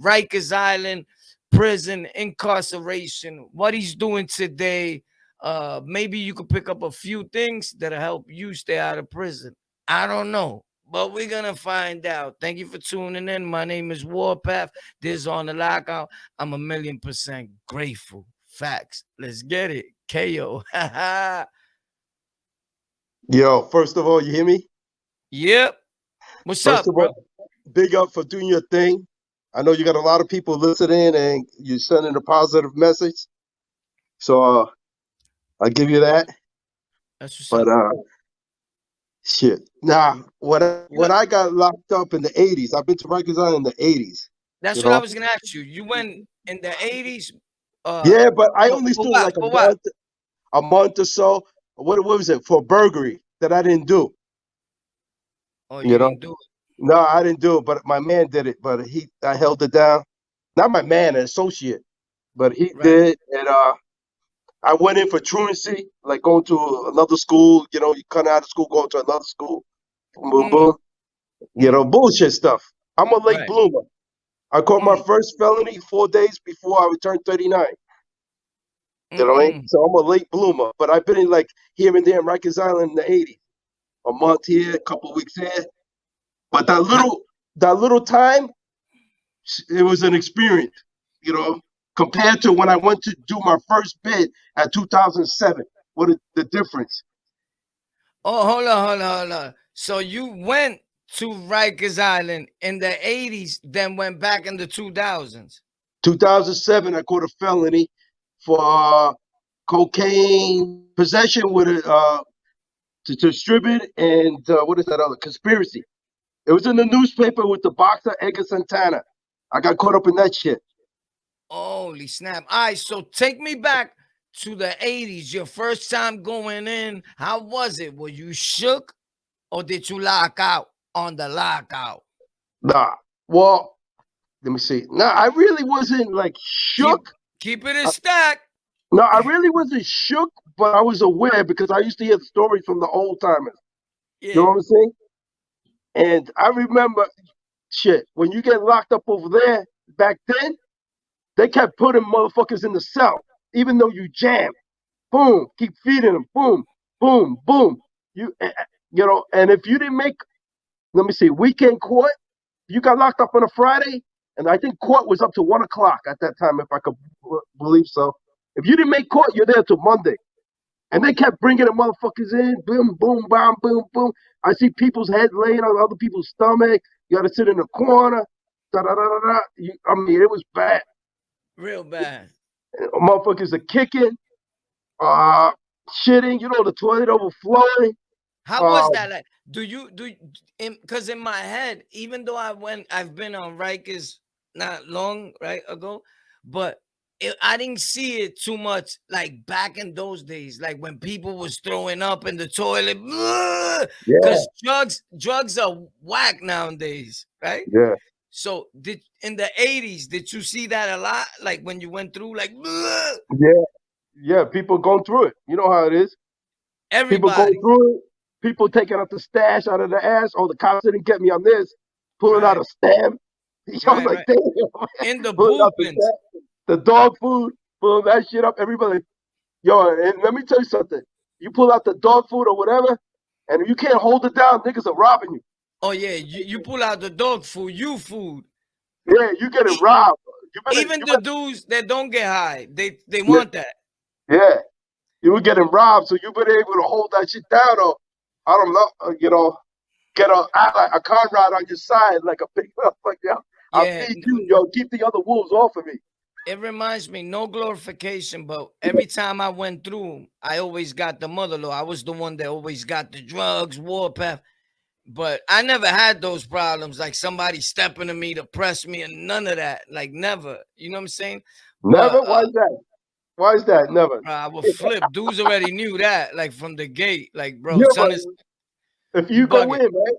Rikers Island prison incarceration, what he's doing today. Maybe you could pick up a few things that'll help you stay out of prison. I don't know, but we're gonna find out. Thank you for tuning in. My name is Warpath. This is On the Lockout. I'm 1,000,000% grateful. Facts. Let's get it. KO. Yo, first of all, you hear me? Yep. What's First up, of bro? all, big up for doing your thing. I know you got a lot of people listening and you're sending a positive message. So I'll give you that. That's what's But up. shit. Nah, You when I got locked up in the 80s, I've been to Rikers Island in the 80s, That's you what I know? was gonna ask you. You went in the 80s. Yeah, but I For, only for stood what? like For what? a month or so. What was it? For burglary that I didn't do, Oh, you you know? didn't do it. No, I didn't do it, but my man did it. But I held it down. Not my man, an associate, but he Right. did. And I went in for truancy, like going to another school. You know, you come out of school, going to another school. Boom, boom, Mm, boom. You know, bullshit stuff. I'm a late right. bloomer. I caught my Mm, first felony 4 days before I turned 39. You know what I mean? mm. So I'm a late bloomer. But I've been in like here and there in Rikers Island in the 80s. A month here, a couple of weeks here. But How, that little time, it was an experience, you know, compared to when I went to do my first bid at 2007. What is the difference? oh, hold on. So you went to Rikers Island in the 80s, then went back in the 2000s. 2007, I caught a felony for cocaine possession with a to distribute and what is that other conspiracy? It was in the newspaper with the boxer Edgar Santana. I got caught up in that shit. Holy snap. All right, so take me back to the 80s. Your first time going in. How was it? Were you shook or did you lock out on the lockout? Nah, well, let me see. Nah, I really wasn't like Keep shook. keep it a stack. No, I really wasn't shook, but I was aware because I used to hear the stories from the old timers. You Yeah. know what I'm saying? And I remember shit, when you get locked up over there back then, they kept putting motherfuckers in the cell, even though you jam. Boom, keep feeding them. Boom, boom, boom. You know, and if you didn't make, let me see, weekend court, you got locked up on a Friday, and I think court was up to 1 o'clock at that time, if I could believe so. If you didn't make court, you're there till Monday. And they kept bringing the motherfuckers in, boom, boom, bam, boom, boom. I see people's heads laying on other people's stomach. You got to sit in the corner. Da, da, da, da, da. I mean, it was bad. Real bad. Motherfuckers are kicking, uh, shitting. You know, the toilet overflowing. How was Uh, that like? Do you because in my head, even though I've been on Rikers not long right ago, but I didn't see it too much like back in those days, like when people was throwing up in the toilet, yeah, because drugs are whack nowadays, right? yeah, So did in the 80s, did you see that a lot? Like when you went through like yeah, yeah. People going through it. You know how it is. People going everybody, through it. People taking out the stash out of the ass. Oh, the cops didn't get me on this. Pulling out right, a stab. Yo, right, like, right. damn. In the Pulling out blueprints. the dog food, pulling that shit up. Everybody, yo, and let me tell you something. You pull out the dog food or whatever, and if you can't hold it down, niggas are robbing you. Oh yeah, you pull out the dog food, you food. Yeah, you getting E- robbed. Even You the better, dudes that don't get high, they yeah, want that. yeah. You were getting robbed, so you better able to hold that shit down, or I don't know, you know, get a Conrad on your side like a big motherfucker. Yo, I'll Yeah, feed you, yo. Keep the other wolves off of me. it reminds me, no glorification, but every time I went through, I always got the mother-in-law. I was the one that always got the drugs, warpath. But I never had those problems, like somebody stepping to me to press me and none of that. Like never. You know what I'm saying? But Never. Why is that? Why is that? Never. I would flip. Dudes already knew that, like from the gate. Like, bro, Yeah, but son is if you you go bugging. in, man,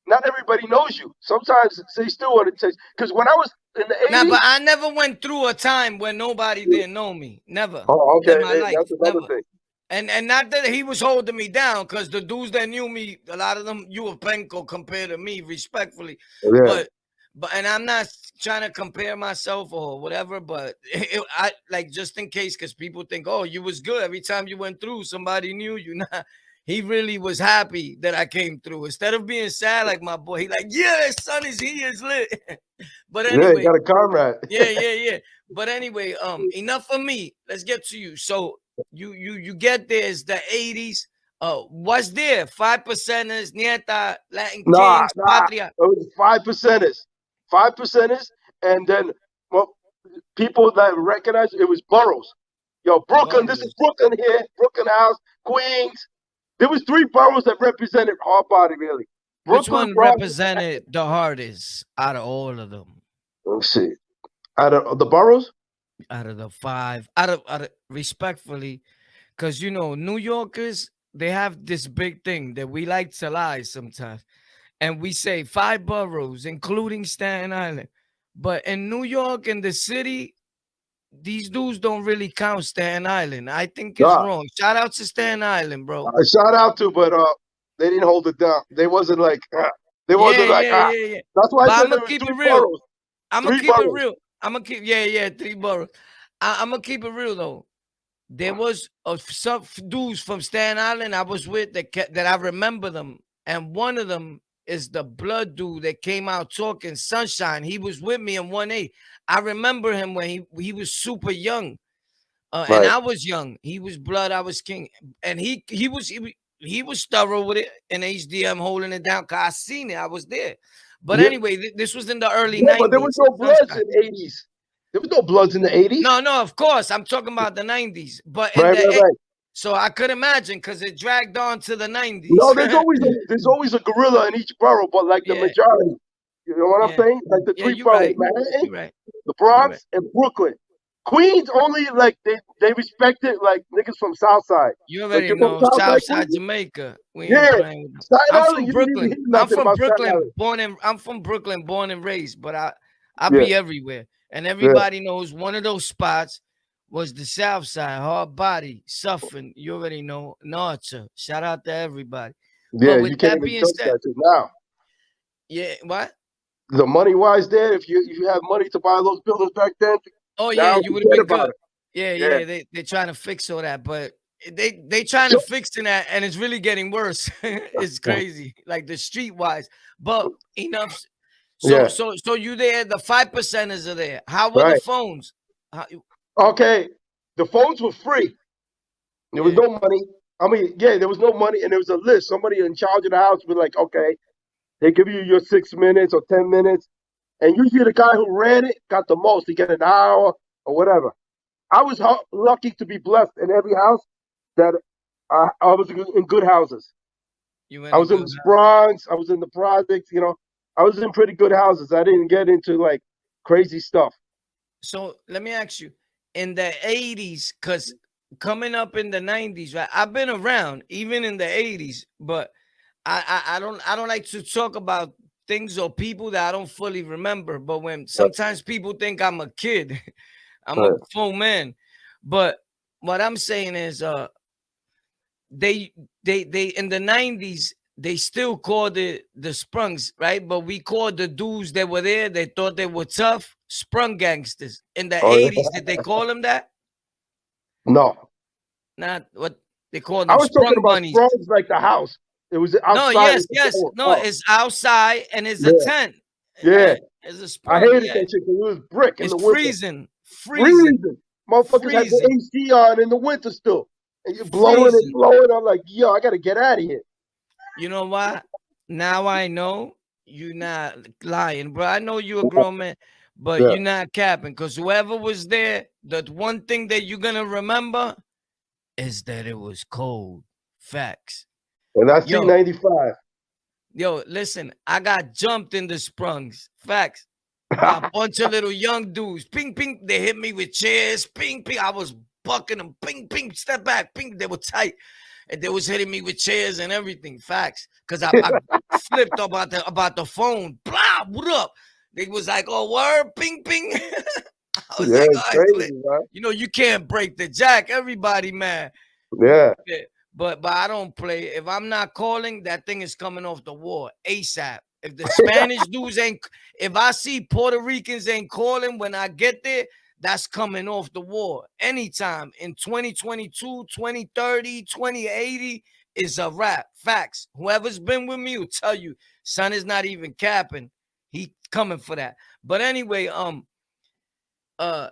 not everybody knows you. Sometimes they still want to taste. Because when I was in the Nah, but 80s, I never went through a time where nobody didn't know me. Never oh, okay, in my life. that's another Never. thing. And not that he was holding me down, because the dudes that knew me, a lot of them, you were penco compared to me, respectfully. Yeah, But but and I'm not trying to compare myself or whatever, but I like just in case because people think, oh, you was good every time you went through. Somebody knew you. Nah, he really was happy that I came through. Instead of being sad like my boy, he like, yeah, son is he is lit. But Yeah, you anyway, got a comrade. yeah. But anyway, enough of me. Let's get to you. So you get there. It's the 80s. What's there? 5%ers, Nieta, Latin Nah, Kings, nah. It Patria. was 5%ers. 5%ers, and then well, people that recognize it was boroughs. Yo, Brooklyn, this is Boroughs. Brooklyn here, Brooklyn House, Queens. There was three boroughs that represented hard body really. Which Brooklyn, one Bronx. represented the hardest out of all of them? Let's see. Out of the boroughs? Out of the five, out of respectfully, because New Yorkers, they have this big thing that we like to lie sometimes, and we say five boroughs, including Staten Island. But in New York and the city, these dudes don't really count Staten Island. I think it's Nah. wrong. Shout out to Staten Island, bro. Shout out to, but they didn't hold it down. They wasn't like they wasn't Yeah, like yeah, yeah, yeah. That's why I But I'm said there gonna was keep it three real. boroughs. I'm gonna Three keep it boroughs. real. I'm gonna keep, yeah, three boroughs. I'm gonna keep it real though. There was some dudes from Staten Island I was with that I remember them, and one of them is the blood dude that came out talking Sunshine. He was with me in 1A. I remember him when he was super young, and Right. I was young. He was blood, I was king, and he was thorough with it in HDM holding it down. Cause I seen it, I was there. But Yeah, anyway, this was in the early yeah, but there was 90s. no bloods Sunshine. in '80s. There was no bloods in the '80s. No, no, of course. I'm talking about the 90s. But in Right, right, the right. so I could imagine because it dragged on to the 90s. No, there's always a gorilla in each borough, but like the Yeah, majority. You know what I'm yeah, saying? Like the yeah. three You're boroughs, right. Manhattan, You're right. the You're right. Bronx, and Brooklyn. Queens only like they respected like niggas from Southside. You Like already you're from know Southside Southside Queens? Jamaica. We ain't Yeah. playing with them. Staten I'm Island, from you didn't even Brooklyn. hear nothing about Staten Island. I'm from Brooklyn, born and raised. But I Yeah, be everywhere, and yeah, everybody knows one of those spots was the South Side, hard body, suffering. You already know, Nacha. Shout out to everybody. yeah. But with You can't that even being touch said, that shit now. yeah, what? The money wise there, if you had money to buy those buildings back then, Oh yeah, now you would have forget been about good. it. Yeah, Yeah. yeah. They trying to fix all that, but they trying So to fix that, and it's really getting worse. It's crazy, like the street wise. But enough. So yeah, so so you there? The 5%ers are there. How were the right. phones? How, Okay. The phones were free. There was yeah, no money. I mean, yeah, there was no money, and there was a list. Somebody in charge of the house was like, okay, they give you your 6 minutes or 10 minutes, and usually the guy who ran it got the most. He get an hour or whatever. I was lucky to be blessed in every house that I was in good houses. you in I a was in good the house. Bronx. I was in the projects. I was in pretty good houses. I didn't get into like crazy stuff. So let me ask you, in the 80s, because coming up in the 90s, right? I've been around even in the 80s, but I don't like to talk about things or people that I don't fully remember. But when Right. sometimes people think I'm a kid, I'm a Right. full man. But what I'm saying is they they in the 90s they still called it the sprungs, right? But we called the dudes that were there, they thought they were tough, sprung gangsters. In the Oh, 80s, yeah. did they call them that? No, Not what they called I them, was talking sprung about bunnies. Sprung's like the house. It was No, outside of yes, the yes. door. No, Oh, it's outside and it's a yeah, tent. yeah. It's a I sprung, hated yeah. that shit because it was brick in It's the winter. freezing, freezing, Freezing. Motherfuckers had the freezing, AC on in the winter still. And you're blowing and freezing. blowing. I'm like, yo, I got to get out of here. You know what? Now I know you're not lying, bro. I know you're a grown man, but Yeah. you're not capping because whoever was there, the one thing that you're gonna remember is that it was cold. Facts. And that's Yo, C95. listen, I got jumped in the sprungs. Facts. By a bunch of little young dudes. Ping, ping. They hit me with chairs. Ping, ping. I was bucking them. Ping, ping. Step back. Ping. They were tight. And they was hitting me with chairs and everything. Facts. Because I flipped about the phone. Blah. What up? They was like, oh, word. Ping, ping. I was Yeah, like, it's oh, it's lit. crazy, man. You can't break the jack. Everybody, man. Yeah. Yeah. But I don't play. If I'm not calling, that thing is coming off the wall ASAP. If the Spanish dudes ain't, if I see Puerto Ricans ain't calling when I get there, that's coming off the wall. Anytime in 2022, 2030, 2080 is a wrap. Facts. Whoever's been with me will tell you, son is not even capping. He coming for that. But anyway,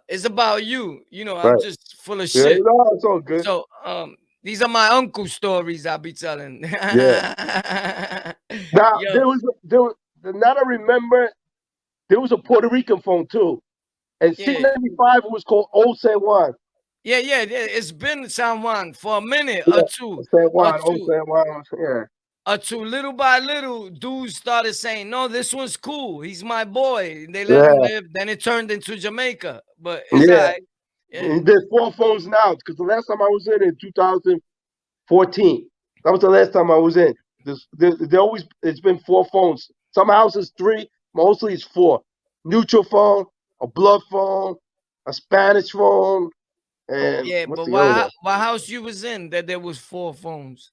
it's about you. You know, I'm Right. just full of Yeah, shit. no, it's all good. So, these are my uncle stories I'll be telling. Yeah. Now Yo, there was now that I remember there was a Puerto Rican phone too. And yeah, C95 was called Old San Juan. yeah. It's been San Juan for a minute or Yeah. two, San or Juan, Old two, San Juan. Yeah. or two. Little by little, dudes started saying, "No, this one's cool. He's my boy." They let him Yeah. live. Then it turned into Jamaica, but it's all Yeah. right. Yeah, And there's 4 phones now because the last time I was in 2014. That was the last time I was in. There always it's been 4 phones. Some houses 3, mostly it's 4. Neutral phone, a blood phone, a Spanish phone, and yeah. what's But the other why? one? What house you was in that there was 4 phones?